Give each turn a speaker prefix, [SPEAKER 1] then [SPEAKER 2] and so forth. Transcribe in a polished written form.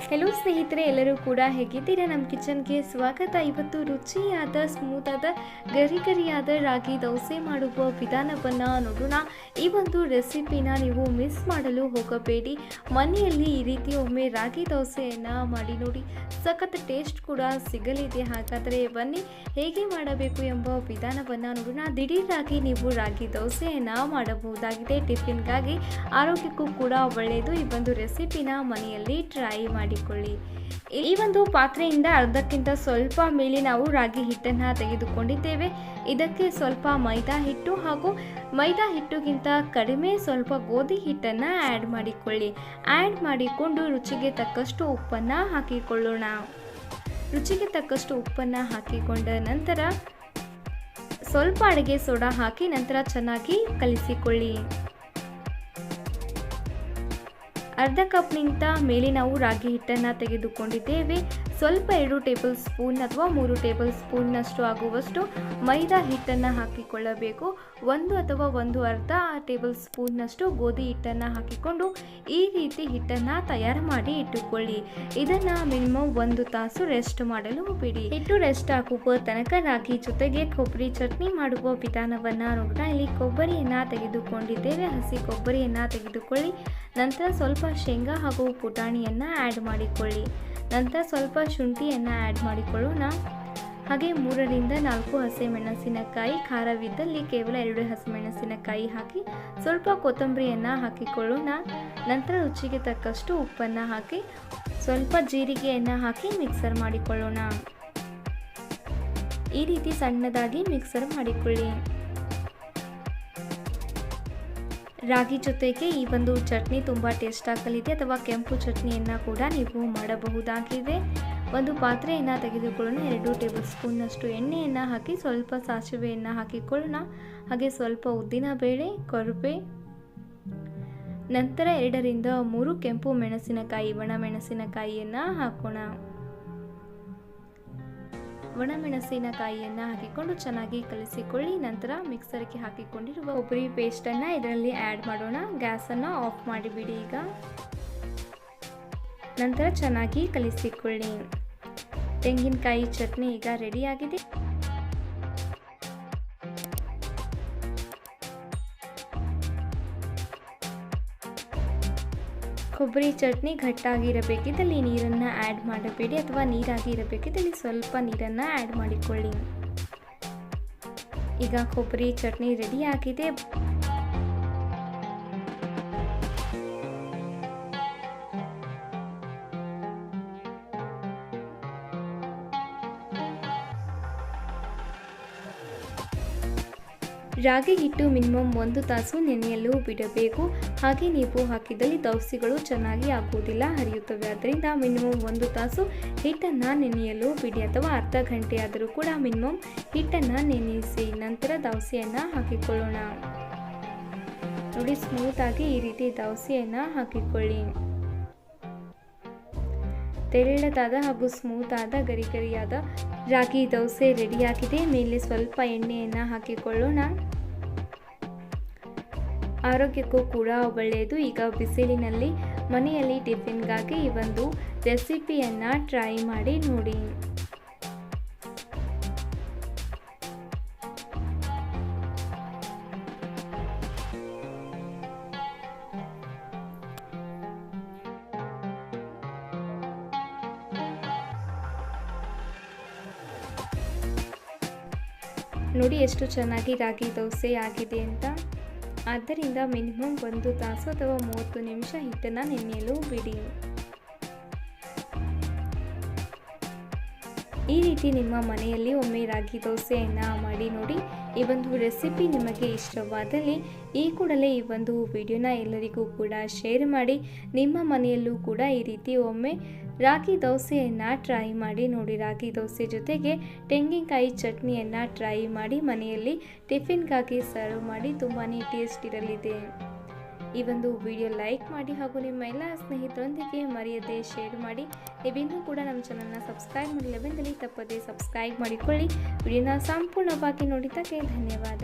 [SPEAKER 1] Hello ಸ್ನೇಹಿತರೆ, ಎಲ್ಲರೂ ಕೂಡ ಹೇಗಿದ್ದೀರಾ? ನಮ್ಮ ಕಿಚನ್ಗೆ ಸ್ವಾಗತ. ಇವತ್ತು ರುಚಿಯಾದ ಸ್ಮೂತಾದ ಗರಿಗರಿಯಾದ ರಾಗಿ ದೋಸೆ ಮಾಡುವ ವಿಧಾನವನ್ನು ನೋಡೋಣ. ಈ ಒಂದು ರೆಸಿಪಿನ ನೀವು ಮಿಸ್ ಮಾಡಲು ಹೋಗಬೇಡಿ. ಮನೆಯಲ್ಲಿ ಈ ರೀತಿ ಒಮ್ಮೆ ರಾಗಿ ದೋಸೆಯನ್ನು ಮಾಡಿ ನೋಡಿ, ಸಖತ್ ಟೇಸ್ಟ್ ಕೂಡ ಸಿಗಲಿದೆ. ಹಾಗಾದರೆ ಬನ್ನಿ ಹೇಗೆ ಮಾಡಬೇಕು ಎಂಬ ವಿಧಾನವನ್ನು ನೋಡೋಣ. ದಿಢೀರಾಗಿ ನೀವು ರಾಗಿ ದೋಸೆಯನ್ನು ಮಾಡಬಹುದಾಗಿದೆ. ಟಿಫಿನ್ಗಾಗಿ ಆರೋಗ್ಯಕ್ಕೂ ಕೂಡ ಒಳ್ಳೆಯದು. ಈ ಒಂದು ರೆಸಿಪಿನ ಮನೆಯಲ್ಲಿ ಟ್ರೈ ಮಾಡಿಕೊಳ್ಳಿ. ಈ ಒಂದು ಪಾತ್ರೆಯಿಂದ ಅರ್ಧಕ್ಕಿಂತ ಸ್ವಲ್ಪ ಮೇಲೆ ನಾವು ರಾಗಿ ಹಿಟ್ಟನ್ನು ತೆಗೆದುಕೊಂಡಿದ್ದೇವೆ. ಇದಕ್ಕೆ ಸ್ವಲ್ಪ ಮೈದಾ ಹಿಟ್ಟು ಹಾಗೂ ಮೈದಾ ಹಿಟ್ಟುಗಿಂತ ಕಡಿಮೆ ಸ್ವಲ್ಪ ಗೋಧಿ ಹಿಟ್ಟನ್ನು ಆ್ಯಡ್ ಮಾಡಿಕೊಳ್ಳಿ. ಆ್ಯಡ್ ಮಾಡಿಕೊಂಡು ರುಚಿಗೆ ತಕ್ಕಷ್ಟು ಉಪ್ಪನ್ನು ಹಾಕಿಕೊಳ್ಳೋಣ. ರುಚಿಗೆ ತಕ್ಕಷ್ಟು ಉಪ್ಪನ್ನು ಹಾಕಿಕೊಂಡ ನಂತರ ಸ್ವಲ್ಪ ಅಡುಗೆ ಸೋಡಾ ಹಾಕಿ ನಂತರ ಚೆನ್ನಾಗಿ ಕಲಿಸಿಕೊಳ್ಳಿ. ಅರ್ಧ ಕಪ್ನಿಂದ ಮೇಲೆ ನಾವು ರಾಗಿ ಹಿಟ್ಟನ್ನು ತೆಗೆದುಕೊಂಡಿದ್ದೇವೆ. ಸ್ವಲ್ಪ 2 ಟೇಬಲ್ ಸ್ಪೂನ್ ಅಥವಾ 3 ಟೇಬಲ್ ಸ್ಪೂನ್ನಷ್ಟು ಆಗುವಷ್ಟು ಮೈದಾ ಹಿಟ್ಟನ್ನು ಹಾಕಿಕೊಳ್ಳಬೇಕು. 1 ಅಥವಾ 1/2 ಟೇಬಲ್ ಸ್ಪೂನ್ನಷ್ಟು ಗೋಧಿ ಹಿಟ್ಟನ್ನು ಹಾಕಿಕೊಂಡು ಈ ರೀತಿ ಹಿಟ್ಟನ್ನು ತಯಾರು ಮಾಡಿ ಇಟ್ಟುಕೊಳ್ಳಿ. ಇದನ್ನು ಮಿನಿಮಮ್ 1 ತಾಸು ರೆಸ್ಟ್ ಮಾಡಲು ಬಿಡಿ. ಹಿಟ್ಟು ರೆಸ್ಟ್ ಆಗುವ ತನಕ ರಾಗಿ ಜೊತೆಗೆ ಕೊಬ್ಬರಿ ಚಟ್ನಿ ಮಾಡುವ ವಿಧಾನವನ್ನು ನೋಡೋಣ. ಇಲ್ಲಿ ಕೊಬ್ಬರಿಯನ್ನು ತೆಗೆದುಕೊಂಡಿದ್ದೇವೆ. ಹಸಿ ಕೊಬ್ಬರಿಯನ್ನು ತೆಗೆದುಕೊಳ್ಳಿ. ನಂತರ ಸ್ವಲ್ಪ ಶೇಂಗಾ ಹಾಗೂ ಪುಟಾಣಿಯನ್ನು ಆ್ಯಡ್ ಮಾಡಿಕೊಳ್ಳಿ. ನಂತರ ಸ್ವಲ್ಪ ಶುಂಠಿಯನ್ನು ಆ್ಯಡ್ ಮಾಡಿಕೊಳ್ಳೋಣ. ಹಾಗೆ 3 ರಿಂದ 4 ಹಸಿಮೆಣಸಿನಕಾಯಿ, ಖಾರವಿದ್ದಲ್ಲಿ ಕೇವಲ 2 ಹಸಿಮೆಣಸಿನಕಾಯಿ ಹಾಕಿ ಸ್ವಲ್ಪ ಕೊತ್ತಂಬರಿಯನ್ನು ಹಾಕಿಕೊಳ್ಳೋಣ. ನಂತರ ರುಚಿಗೆ ತಕ್ಕಷ್ಟು ಉಪ್ಪನ್ನು ಹಾಕಿ ಸ್ವಲ್ಪ ಜೀರಿಗೆಯನ್ನು ಹಾಕಿ ಮಿಕ್ಸರ್ ಮಾಡಿಕೊಳ್ಳೋಣ. ಈ ರೀತಿ ಸಣ್ಣದಾಗಿ ಮಿಕ್ಸರ್ ಮಾಡಿಕೊಳ್ಳಿ. ರಾಗಿ ಜೊತೆಗೆ ಈ ಒಂದು ಚಟ್ನಿ ತುಂಬ ಟೇಸ್ಟ್ ಆಗಲಿದೆ. ಅಥವಾ ಕೆಂಪು ಚಟ್ನಿಯನ್ನು ಕೂಡ ನೀವು ಮಾಡಬಹುದಾಗಿದೆ. ಒಂದು ಪಾತ್ರೆಯನ್ನು ತೆಗೆದುಕೊಳ್ಳೋಣ. 2 ಟೇಬಲ್ ಸ್ಪೂನ್ನಷ್ಟು ಎಣ್ಣೆಯನ್ನು ಹಾಕಿ ಸ್ವಲ್ಪ ಸಾಸಿವೆಯನ್ನು ಹಾಕಿಕೊಳ್ಳೋಣ. ಹಾಗೆ ಸ್ವಲ್ಪ ಉದ್ದಿನ ಬೇಳೆ, ಕೊಬ್ಬರಿ, ನಂತರ 2 ರಿಂದ 3 ಕೆಂಪು ಮೆಣಸಿನಕಾಯಿ, ಒಣಮೆಣಸಿನಕಾಯಿಯನ್ನು ಹಾಕೋಣ. ಒಣಮೆಣಸಿನಕಾಯಿಯನ್ನು ಹಾಕಿಕೊಂಡು ಚೆನ್ನಾಗಿ ಕಲಿಸಿಕೊಳ್ಳಿ. ನಂತರ ಮಿಕ್ಸರ್ಗೆ ಹಾಕಿಕೊಂಡಿರುವ ಕೊಬ್ಬರಿ ಪೇಸ್ಟನ್ನು ಇದರಲ್ಲಿ ಆ್ಯಡ್ ಮಾಡೋಣ. ಗ್ಯಾಸನ್ನು ಆಫ್ ಮಾಡಿಬಿಡಿ. ಈಗ ನಂತರ ಚೆನ್ನಾಗಿ ಕಲಿಸಿಕೊಳ್ಳಿ. ತೆಂಗಿನಕಾಯಿ ಚಟ್ನಿ ಈಗ ರೆಡಿಯಾಗಿದೆ. ಕೊಬ್ಬರಿ ಚಟ್ನಿ ಘಟ್ಟಾಗಿರಬೇಕಿದ್ದಲ್ಲಿ ನೀರನ್ನು ಆ್ಯಡ್ ಮಾಡಬೇಡಿ, ಅಥವಾ ನೀರಾಗಿ ಇರಬೇಕಿದ್ದಲ್ಲಿ ಸ್ವಲ್ಪ ನೀರನ್ನು ಆ್ಯಡ್ ಮಾಡಿಕೊಳ್ಳಿ. ಈಗ ಕೊಬ್ಬರಿ ಚಟ್ನಿ ರೆಡಿಯಾಗಿದೆ. ರಾಗಿ ಹಿಟ್ಟು ಮಿನಿಮಮ್ 1 ತಾಸು ನೆನೆಯಲು ಬಿಡಬೇಕು. ಹಾಗೆ ನೀವು ಹಾಕಿದಲ್ಲಿ ದೋಸೆಗಳು ಚೆನ್ನಾಗಿ ಆಗುವುದಿಲ್ಲ, ಹರಿಯುತ್ತವೆ. ಆದ್ದರಿಂದ ಮಿನಿಮಮ್ 1 ತಾಸು ಹಿಟ್ಟನ್ನು ನೆನೆಯಲು ಬಿಡಿ, ಅಥವಾ ಅರ್ಧ ಗಂಟೆ ಆದರೂ ಕೂಡ ಮಿನಿಮಮ್ ಹಿಟ್ಟನ್ನು ನೆನೆಸಿ. ನಂತರ ದೋಸೆಯನ್ನು ಹಾಕಿಕೊಳ್ಳೋಣ. ನೋಡಿ, ಸ್ಮೂತಾಗಿ ಈ ರೀತಿ ದೋಸೆಯನ್ನು ಹಾಕಿಕೊಳ್ಳಿ. ತೆಳ್ಳದಾದ ಹಾಗೂ ಸ್ಮೂತಾದ ಗರಿಗರಿಯಾದ ರಾಗಿ ದೋಸೆ ರೆಡಿಯಾಗಿದೆ. ಮೇಲೆ ಸ್ವಲ್ಪ ಎಣ್ಣೆಯನ್ನು ಹಾಕಿಕೊಳ್ಳೋಣ. ಆರೋಗ್ಯಕ್ಕೂ ಕೂಡ ಒಳ್ಳೆಯದು. ಈಗ ಬಿಸಿಲಿನಲ್ಲಿ ಮನೆಯಲ್ಲಿ ಟಿಫಿನ್ಗಾಗಿ ಈ ಒಂದು ರೆಸಿಪಿಯನ್ನು ಟ್ರೈ ಮಾಡಿ ನೋಡಿ. ನೋಡಿ ಎಷ್ಟು ಚೆನ್ನಾಗಿ ರಾಗಿ ದೋಸೆ ಆಗಿದೆ ಅಂತ. ಆದ್ದರಿಂದ ಮಿನಿಮಮ್ 1 ತಾಸು ಅಥವಾ 30 ನಿಮಿಷ ಹಿಟ್ಟನ್ನು ನೆನೆಯಲು ಬಿಡಿ. ಈ ರೀತಿ ನಿಮ್ಮ ಮನೆಯಲ್ಲಿ ಒಮ್ಮೆ ರಾಗಿ ದೋಸೆಯನ್ನು ಮಾಡಿ ನೋಡಿ. ಈ ಒಂದು ರೆಸಿಪಿ ನಿಮಗೆ ಇಷ್ಟವಾದಲ್ಲಿ ಈ ಕೂಡಲೇ ಈ ಒಂದು ವಿಡಿಯೋನ ಎಲ್ಲರಿಗೂ ಕೂಡ ಶೇರ್ ಮಾಡಿ. ನಿಮ್ಮ ಮನೆಯಲ್ಲೂ ಕೂಡ ಈ ರೀತಿ ಒಮ್ಮೆ ರಾಗಿ ದೋಸೆಯನ್ನು ಟ್ರೈ ಮಾಡಿ ನೋಡಿ. ರಾಗಿ ದೋಸೆ ಜೊತೆಗೆ ತೆಂಗಿನಕಾಯಿ ಚಟ್ನಿಯನ್ನು ಟ್ರೈ ಮಾಡಿ ಮನೆಯಲ್ಲಿ ಟಿಫಿನ್ಗಾಗಿ ಸರ್ವ್ ಮಾಡಿ. ತುಂಬಾ ಟೇಸ್ಟ್ ಇರಲಿದೆ. ಈ ಒಂದು ವಿಡಿಯೋ ಲೈಕ್ ಮಾಡಿ ಹಾಗೂ ನಿಮ್ಮ ಎಲ್ಲ ಸ್ನೇಹಿತರೊಂದಿಗೆ ಮರೆಯದೆ ಶೇರ್ ಮಾಡಿ. ನೀವಿನ್ನೂ ಕೂಡ ನಮ್ಮ ಚಾನಲ್ನ ಸಬ್ಸ್ಕ್ರೈಬ್ ಮಾಡಿಲ್ಲವೆಂದಲ್ಲಿ ತಪ್ಪದೆ ಸಬ್ಸ್ಕ್ರೈಬ್ ಮಾಡಿಕೊಳ್ಳಿ. ವಿಡಿಯೋನ ಸಂಪೂರ್ಣವಾಗಿ ನೋಡಿದ್ದಕ್ಕೆ ಧನ್ಯವಾದ.